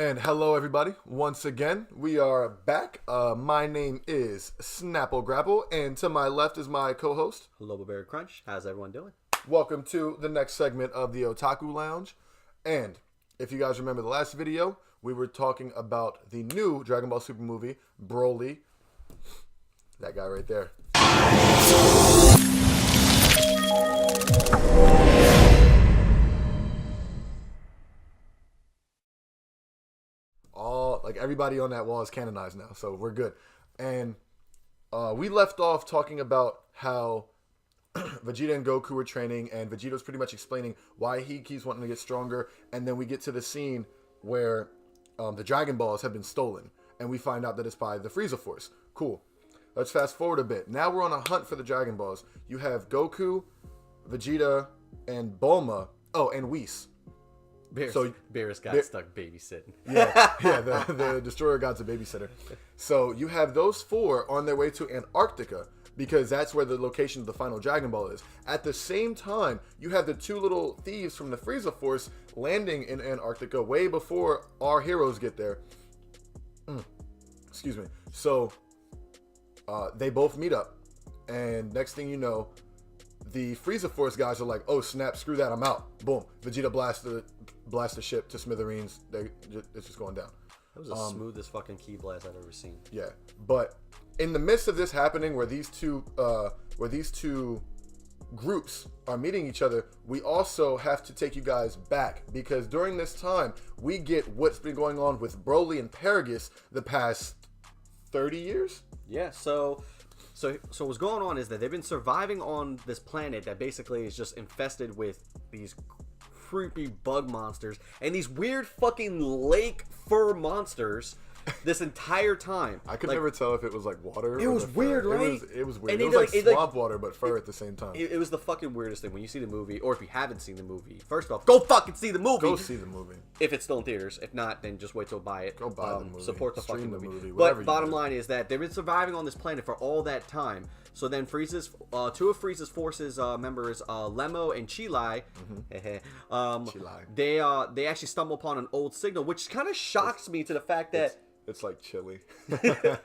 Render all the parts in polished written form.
And hello, everybody. Once again, we are back. My name is Snapple Grapple, and to my left is my co-host, Hello, Berry Crunch. How's everyone doing? Welcome to the next segment of the Otaku Lounge. And if you guys remember the last video, we were talking about the new Dragonball Super movie, Broly. That guy right there. Everybody on that wall is canonized now, so we're good. And we left off talking about how Vegeta and Goku were training, and Vegeta's pretty much explaining why he keeps wanting to get stronger. And then we get to the scene where the Dragon Balls have been stolen, and we find out that it's by the Frieza Force. Cool. Let's fast forward a bit. Now we're on a hunt for the Dragon Balls. You have Goku, Vegeta, and Bulma. Oh, and Whis. Beerus got stuck babysitting. Yeah, the Destroyer God's a babysitter. So you have those four on their way to Antarctica, because that's where the location of the final Dragon Ball is. At the same time, you have the two little thieves from the Frieza Force landing in Antarctica way before our heroes get there. Excuse me. So they both meet up, and next thing you know, the Frieza Force guys are like, "Oh snap! Screw that! I'm out!" Boom! Vegeta blasts the ship to smithereens. It's just going down. That was the smoothest fucking key blast I've ever seen. Yeah, but in the midst of this happening, where these two groups are meeting each other, we also have to take you guys back, because during this time we get what's been going on with Broly and Paragus the past 30 years. Yeah. So what's going on is that they've been surviving on this planet that basically is just infested with these creepy bug monsters and these weird fucking lake fur monsters this entire time. I could never tell if it was like water. It was weird, right? It was weird. It was like swamp water, but fur at the same time. It was the fucking weirdest thing when you see the movie, or if you haven't seen the movie. First off, go fucking see the movie. Go see the movie. If it's still in theaters. If not, then just wait till buy it. Go buy the movie. Support the Stream fucking movie. But bottom line is that they've been surviving on this planet for all that time. So then Frieza's, two of Frieza's forces members, Lemo and Chilai, they actually stumble upon an old signal, which kind of shocks me to the fact that it's like chili.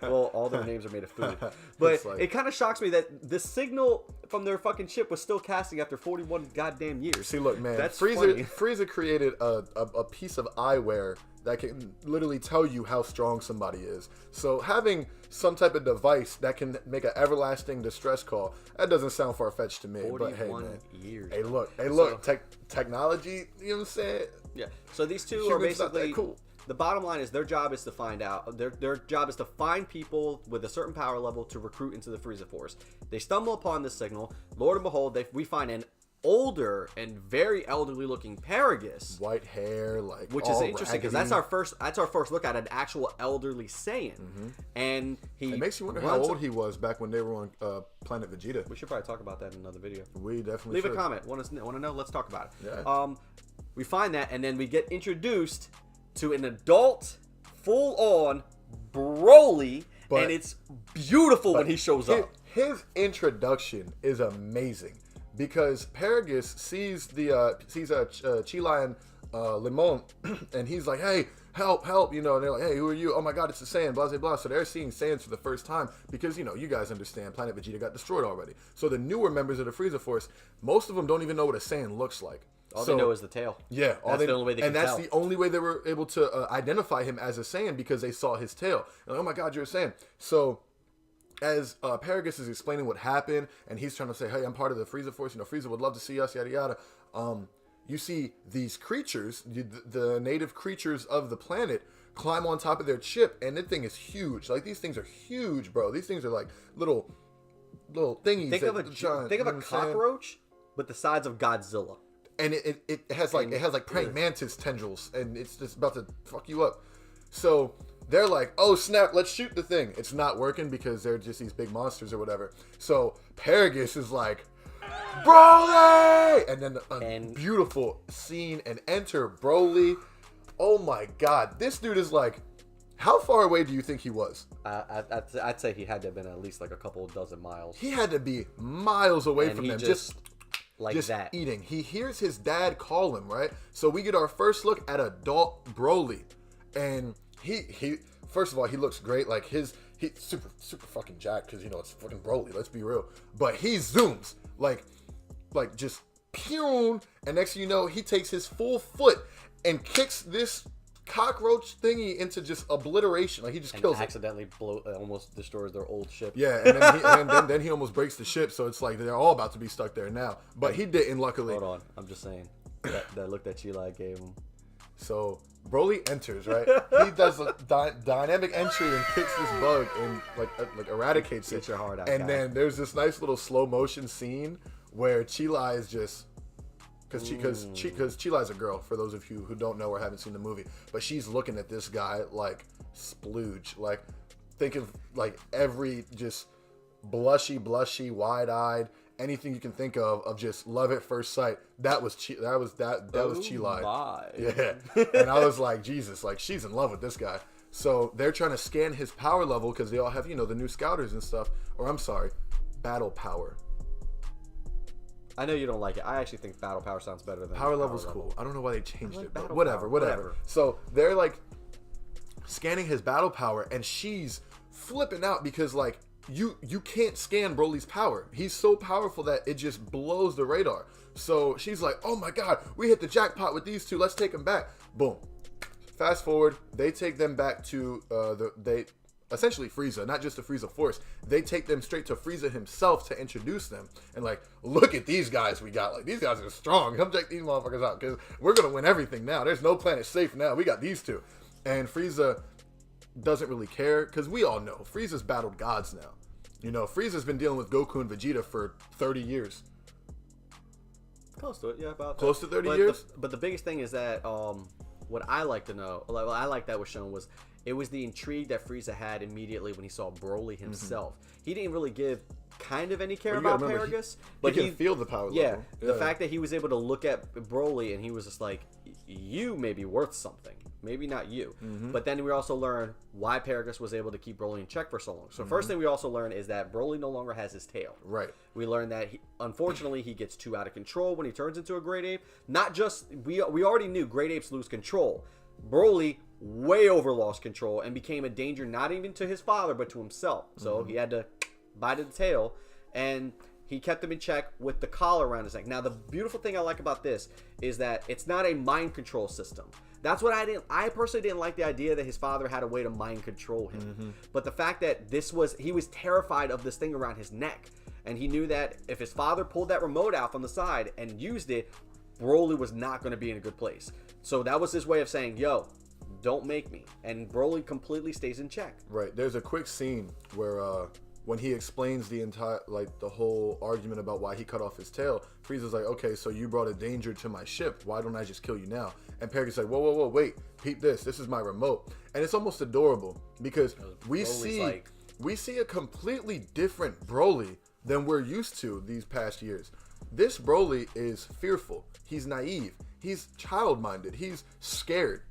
Well, all their names are made of food. But it kind of shocks me that the signal from their fucking ship was still casting after 41 goddamn years. See, look, man, that's Frieza created a piece of eyewear that can literally tell you how strong somebody is. So having some type of device that can make an everlasting distress call, that doesn't sound far-fetched to me. 41 but hey, man, years. Hey, look, technology, you know what I'm saying? Yeah. So these two Humans are basically not that cool. The bottom line is their job is to find out. Their job is to find people with a certain power level to recruit into the Frieza Force. They stumble upon this signal. Lord and behold, we find an older and very elderly looking Paragus, white hair, which is interesting because that's our first look at an actual elderly Saiyan. And it makes you wonder how old he was back when they were on Planet Vegeta. We should probably talk about that in another video. We definitely leave should. a comment. Want to know? Let's talk about it. Yeah. We find that, and then we get introduced to an adult, full-on Broly, and it's beautiful when he shows up. His introduction is amazing, because Paragus sees Chilai and Limon, and he's like, "Hey, help!" You know, and they're like, "Hey, who are you?" "Oh my God, it's a Saiyan." Blah blah blah. So they're seeing Saiyans for the first time because you guys understand, Planet Vegeta got destroyed already. So the newer members of the Frieza Force, most of them don't even know what a Saiyan looks like. All they know is the tail. Yeah, that's the only way they can tell. And that's the only way they were able to identify him as a Saiyan, because they saw his tail. And like, oh my God, you're a Saiyan. So as Paragus is explaining what happened, and he's trying to say, "Hey, I'm part of the Frieza Force. Frieza would love to see us, yada yada." You see these creatures, the native creatures of the planet, climb on top of their ship, and that thing is huge. Like, these things are huge, bro. These things are like little thingies. Think of a cockroach, but the size of Godzilla. And it has praying mantis tendrils, and it's just about to fuck you up. So they're like, "Oh snap, let's shoot the thing." It's not working because they're just these big monsters or whatever. So Paragus is like, "Broly!" And then a beautiful scene, and enter Broly. Oh my God, this dude is like, how far away do you think he was? I'd say he had to have been at least like a couple dozen miles. He had to be miles away from them. Just like just that. Eating. He hears his dad call him, right? So we get our first look at adult Broly. And he first of all, he looks great. Like he's super fucking jacked because it's fucking Broly. Let's be real. But he zooms like just pew, and next thing you know, he takes his full foot and kicks this cockroach thingy into just obliteration. Like he just kills accidentally almost destroys their old ship. Yeah, and then he almost breaks the ship. So it's like they're all about to be stuck there now. But he didn't, luckily. Hold on, I'm just saying that look that Chila gave him. So Broly enters, right? He does a dynamic entry and kicks this bug and like eradicates it. Get your heart out. And then there's this nice little slow motion scene where Chila is just because Chila is a girl. For those of you who don't know or haven't seen the movie, but she's looking at this guy like splooge, like think of like every just blushy, wide-eyed. Anything you can think of just love at first sight. That was Chila. My. Yeah. And I was like, Jesus, like she's in love with this guy. So they're trying to scan his power level because they all have, the new scouters and stuff. Or I'm sorry, battle power. I know you don't like it. I actually think battle power sounds better than power level's cool. I don't know why they changed it, but whatever. whatever. So they're like scanning his battle power, and she's flipping out because like you can't scan Broly's power. He's so powerful that it just blows the radar. So she's like, oh my god, we hit the jackpot with these two. Let's take them back. Boom. Fast forward, they take them back to essentially Frieza, not just the Frieza Force. They take them straight to Frieza himself to introduce them. And like, look at these guys we got. Like, these guys are strong. Come check these motherfuckers out because we're going to win everything now. There's no planet safe now. We got these two. And Frieza doesn't really care because we all know Frieza's battled gods now. Frieza's been dealing with Goku and Vegeta for 30 years. Close to it, yeah, about close to 30 years. But the biggest thing is that what I like to know, what I like that was shown was it was the intrigue that Frieza had immediately when he saw Broly himself. Mm-hmm. He didn't really give kind of any care about Paragus, but he can feel the power level. Yeah, the fact that he was able to look at Broly and he was just like, you may be worth something. Maybe not you. Mm-hmm. But then we also learn why Paragus was able to keep Broly in check for so long. So first thing we also learn is that Broly no longer has his tail. Right. We learn that, unfortunately, he gets too out of control when he turns into a Great Ape. Not just, we already knew Great Apes lose control. Broly way over lost control and became a danger not even to his father, but to himself. So he had to bite at the tail, and he kept him in check with the collar around his neck. Now, the beautiful thing I like about this is that it's not a mind control system. That's what I personally didn't like the idea that his father had a way to mind control him. Mm-hmm. But the fact that he was terrified of this thing around his neck. And he knew that if his father pulled that remote out from the side and used it, Broly was not going to be in a good place. So that was his way of saying, yo, don't make me. And Broly completely stays in check. Right. There's a quick scene where when he explains the whole argument about why he cut off his tail, Frieza's like, okay, so you brought a danger to my ship. Why don't I just kill you now? And Paragus like, whoa, wait, peep this. This is my remote. And it's almost adorable because we see a completely different Broly than we're used to these past years. This Broly is fearful. He's naive. He's child-minded. He's scared.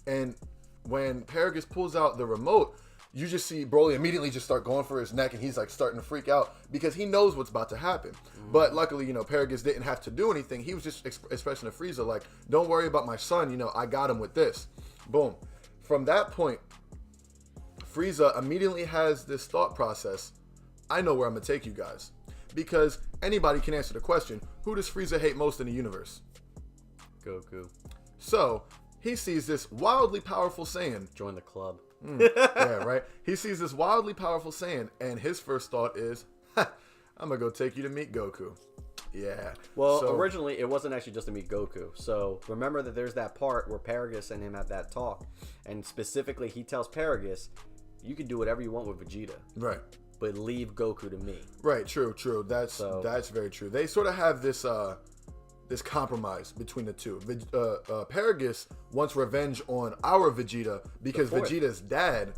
And when Paragus pulls out the remote, you just see Broly immediately just start going for his neck, and he's like starting to freak out because he knows what's about to happen. Mm-hmm. But luckily, Paragus didn't have to do anything. He was just expressing to Frieza like, don't worry about my son, I got him with this. Boom. From that point, Frieza immediately has this thought process. I know where I'm going to take you guys. Because anybody can answer the question, who does Frieza hate most in the universe? Goku. So, he sees this wildly powerful Saiyan. Join the club. Yeah, right? He sees this wildly powerful Saiyan, and his first thought is, I'm going to go take you to meet Goku. Yeah. Well, originally, it wasn't actually just to meet Goku. So, remember that there's that part where Paragus and him have that talk. And specifically, he tells Paragus, you can do whatever you want with Vegeta. Right. But leave Goku to me. Right, true. That's very true. They sort of have this this compromise between the two. Paragus wants revenge on our Vegeta because Vegeta's dad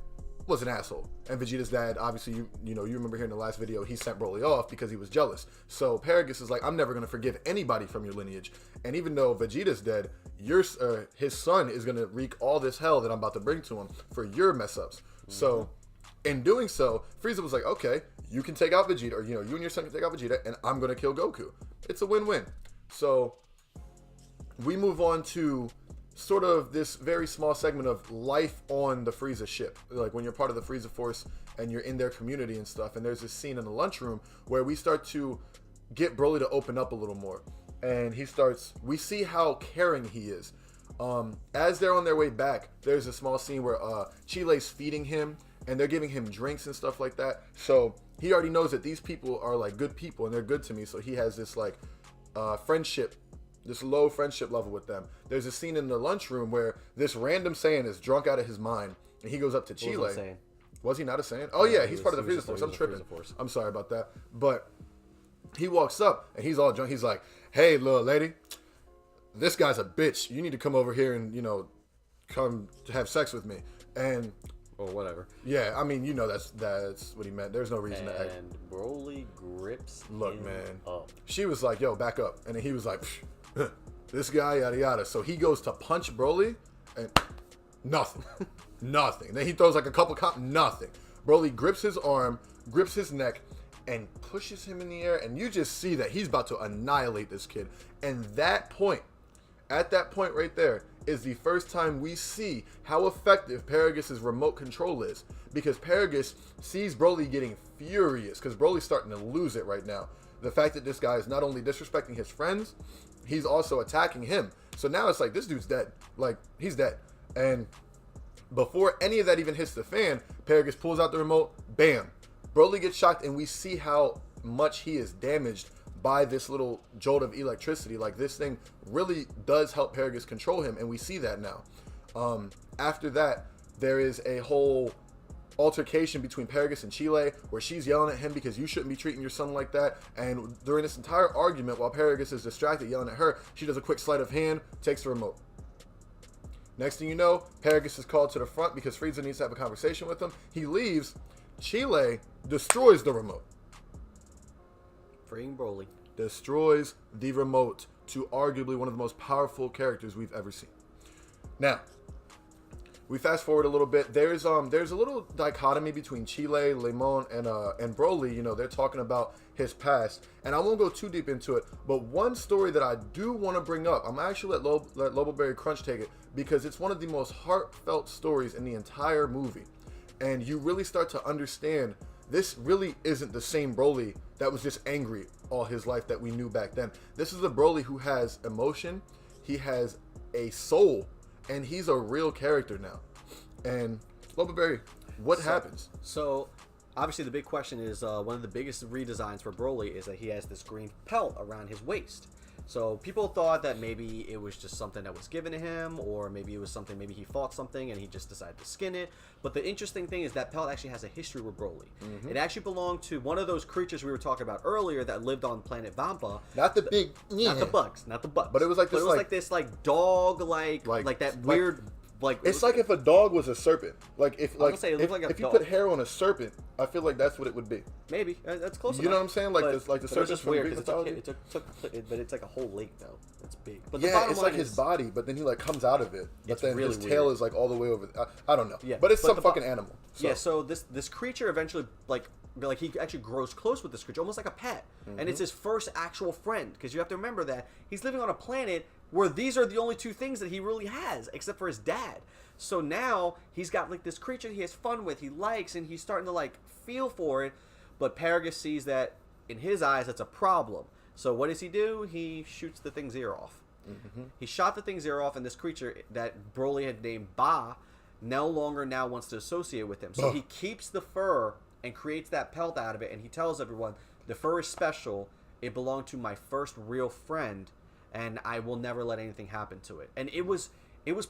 was an asshole. And Vegeta's dad, obviously, you remember here in the last video, he sent Broly off because he was jealous. So Paragus is like, I'm never going to forgive anybody from your lineage. And even though Vegeta's dead, his son is going to wreak all this hell that I'm about to bring to him for your mess ups. Mm-hmm. So in doing so, Frieza was like, okay, you can take out Vegeta, or, you and your son can take out Vegeta, and I'm going to kill Goku. It's a win-win. So we move on to sort of this very small segment of life on the Frieza ship. Like when you're part of the Frieza Force and you're in their community and stuff. And there's this scene in the lunchroom where we start to get Broly to open up a little more. And we see how caring he is. As they're on their way back, there's a small scene where Chile's feeding him and they're giving him drinks and stuff like that. So he already knows that these people are like good people and they're good to me. So he has this like friendship, this low friendship level with them. There's a scene in the lunchroom where this random Saiyan is drunk out of his mind and he goes up to Chile. Was he not a Saiyan? Oh yeah, he's part of the Frieza Force. I'm tripping. I'm sorry about that. But he walks up and he's all drunk. He's like, "Hey, little lady, this guy's a bitch. You need to come over here and, you know, come to have sex with me." And or whatever. Yeah, I mean, you know, that's what he meant. There's no reason to act. And Broly grips him man up. She was like, "Yo, back up," and then he was like, "This guy, yada yada." So he goes to punch Broly, and nothing, nothing. Then he throws like a couple nothing. Broly grips his arm, grips his neck, and pushes him in the air, and you just see that he's about to annihilate this kid. And at that point right there, is the first time we see how effective Paragus' remote control is. Because Paragus sees Broly getting furious, because Broly's starting to lose it right now. The fact that this guy is not only disrespecting his friends, he's also attacking him. So now it's like, this dude's dead. Like, he's dead. And before any of that even hits the fan, Paragus pulls out the remote, bam. Broly gets shocked, and we see how much he is damaged by this little jolt of electricity. Like, this thing really does help Paragus control him, and we see that now. After that, there is a whole altercation between Paragus and Chile, where she's yelling at him because you shouldn't be treating your son like that. And during this entire argument, while Paragus is distracted yelling at her, she does a quick sleight of hand, takes the remote. Next thing you know, Paragus is called to the front because Frieza needs to have a conversation with him. He leaves. Chile destroys the remote. Freeing Broly. Destroys the remote to arguably one of the most powerful characters we've ever seen. Now, we fast forward a little bit. There's a little dichotomy between Chile, Lemon, and Broly. You know, they're talking about his past, and I won't go too deep into it. But one story that I do want to bring up, I'm actually let Loboberry Crunch take it, because it's one of the most heartfelt stories in the entire movie, and you really start to understand this really isn't the same Broly that was just angry all his life that we knew back then. This is a Broly who has emotion, he has a soul, and he's a real character now. And Loboberry, what happens? So, obviously the big question is, one of the biggest redesigns for Broly is that he has this green pelt around his waist. So people thought that maybe it was just something that was given to him, or maybe it was something, maybe he fought something and he just decided to skin it. But the interesting thing is that pelt actually has a history with Broly. Mm-hmm. It actually belonged to one of those creatures we were talking about earlier that lived on planet Vampa. Not the big, not the bugs. But it was like this, dog, like that weird. Like it's like if a dog was a serpent. Like if if you put hair on a serpent, I feel like that's what it would be. Maybe that's close. You know what I'm saying? Like the serpents from Greek mythology. But it's like a whole lake though. It's big. But yeah, it's like his body, but then he like comes out of it. But then really his tail is like all the way over. I don't know. Yeah, but it's some fucking animal. So. Yeah. So this creature eventually like he actually grows close with this creature, almost like a pet, and it's his first actual friend. Because you have to remember that he's living on a planet where these are the only two things that he really has, except for his dad. So now he's got like this creature he has fun with, he likes, and he's starting to like feel for it. But Paragus sees that in his eyes that's a problem. So what does he do? He shoots the thing's ear off. Mm-hmm. He shot the thing's ear off, and this creature that Broly had named Ba no longer now wants to associate with him. So he keeps the fur and creates that pelt out of it, and he tells everyone the fur is special. It belonged to my first real friend, and I will never let anything happen to it. And it was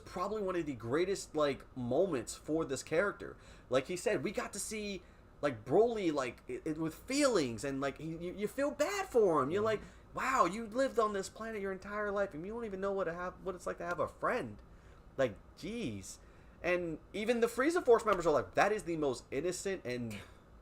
probably one of the greatest like moments for this character. Like he said, we got to see like Broly like it with feelings, and like you feel bad for him. You're like, wow, you lived on this planet your entire life, and you don't even know what it's like to have a friend. Like, jeez. And even the Frieza Force members are like, that is the most innocent and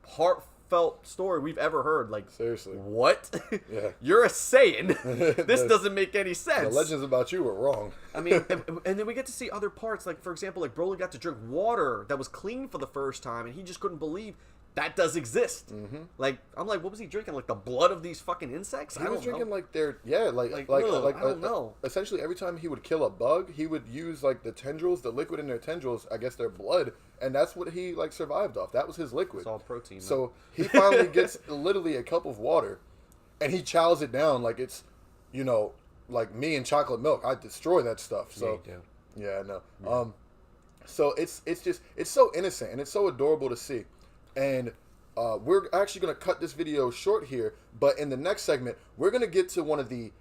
heartfelt story we've ever heard. Like, seriously, what? Yeah, you're a Saiyan. This doesn't make any sense. The legends about you were wrong. I mean, and then we get to see other parts. Like, for example, like Broly got to drink water that was clean for the first time, and he just couldn't believe that does exist. Like, I'm like, what was he drinking? Like the blood of these fucking insects? He was drinking like their I don't know. Essentially, every time he would kill a bug, he would use like the tendrils, the liquid in their tendrils, I guess their blood, and that's what he like survived off. That was his liquid. It's all protein. So he finally gets literally a cup of water, and he chows it down like it's, you know, like me and chocolate milk. I destroy that stuff. So yeah, no. Yeah. So it's so innocent and it's so adorable to see. And we're actually going to cut this video short here, but in the next segment, we're going to get to one of the,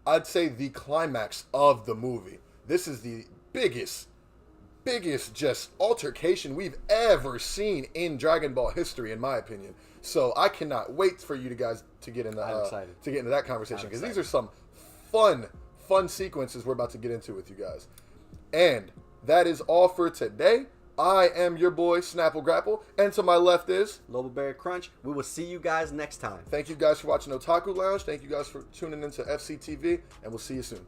I'd say, the climax of the movie. This is the biggest just altercation we've ever seen in Dragon Ball history, in my opinion. So I cannot wait for you guys to get into that conversation, because these are some fun sequences we're about to get into with you guys. And that is all for today. I am your boy, Snapple Grapple, and to my left is Lobo Berry Crunch. We will see you guys next time. Thank you guys for watching Otaku Lounge. Thank you guys for tuning into FCTV, and we'll see you soon.